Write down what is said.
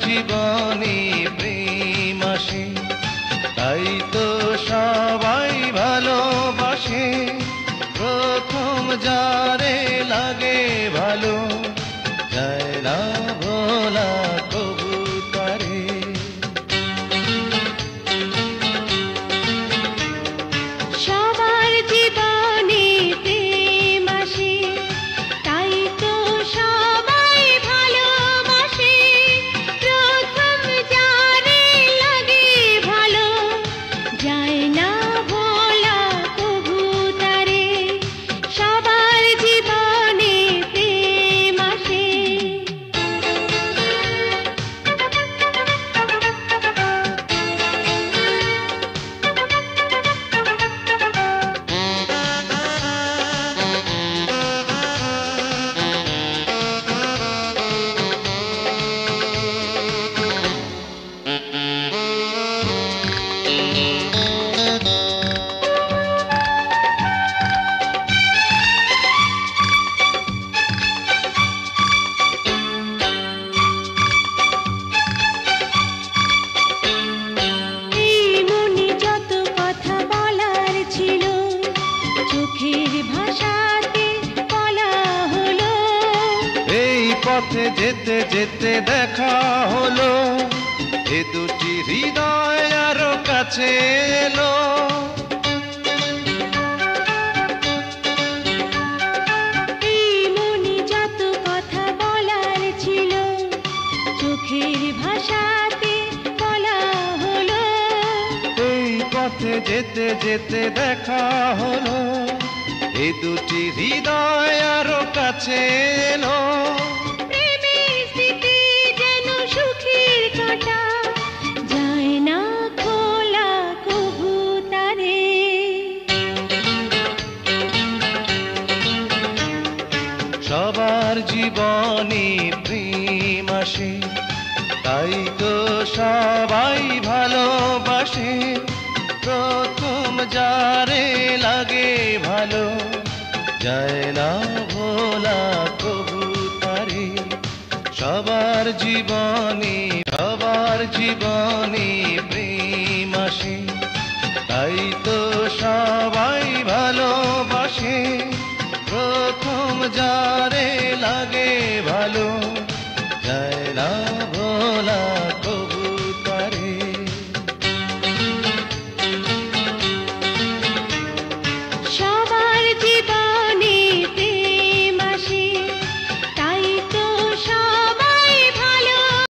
জীবনে প্রেম আসে, তাই তো সবাই ভালোবাসে। প্রথম যারে লাগে ভালো, যায় না ভোলা কবু তারে। সবার জীবনে প্রেম আসে, তাই তো সবাই ভালোবাসে। প্রথম যারে লাগে ভালো, যায় না ভোলা কবু তারে। সবার জীবনে প্রেম আসে। এই মনে যত কথা বলার ছিল, চোখের ভাষাতে বলা হলো। এই পথে যেতে যেতে দেখা হলো, এ দুটি হৃদয় আরো কাছে এলো। এই মনে যত কথা বলার ছিল, চোখের ভাষাতে বলা হলো। এই পথে যেতে যেতে দেখা হলো, এ দুটি হৃদয় আরো কাছে এলো। প্রেমের স্মৃতি যেন সুখের কাঁটা, যায় না খোলা কবু তারে। সবার জীবনে প্রেম আসে, তাই তো সবাই ভালোবাসে। প্রথম যারে লাগে ভালো, যায় না ভোলা কবু তারে। সবার জীবনে প্রেম আসে, তাই তো সবাই ভালোবাসে। প্রথম যারে লাগে ভালো, যায় না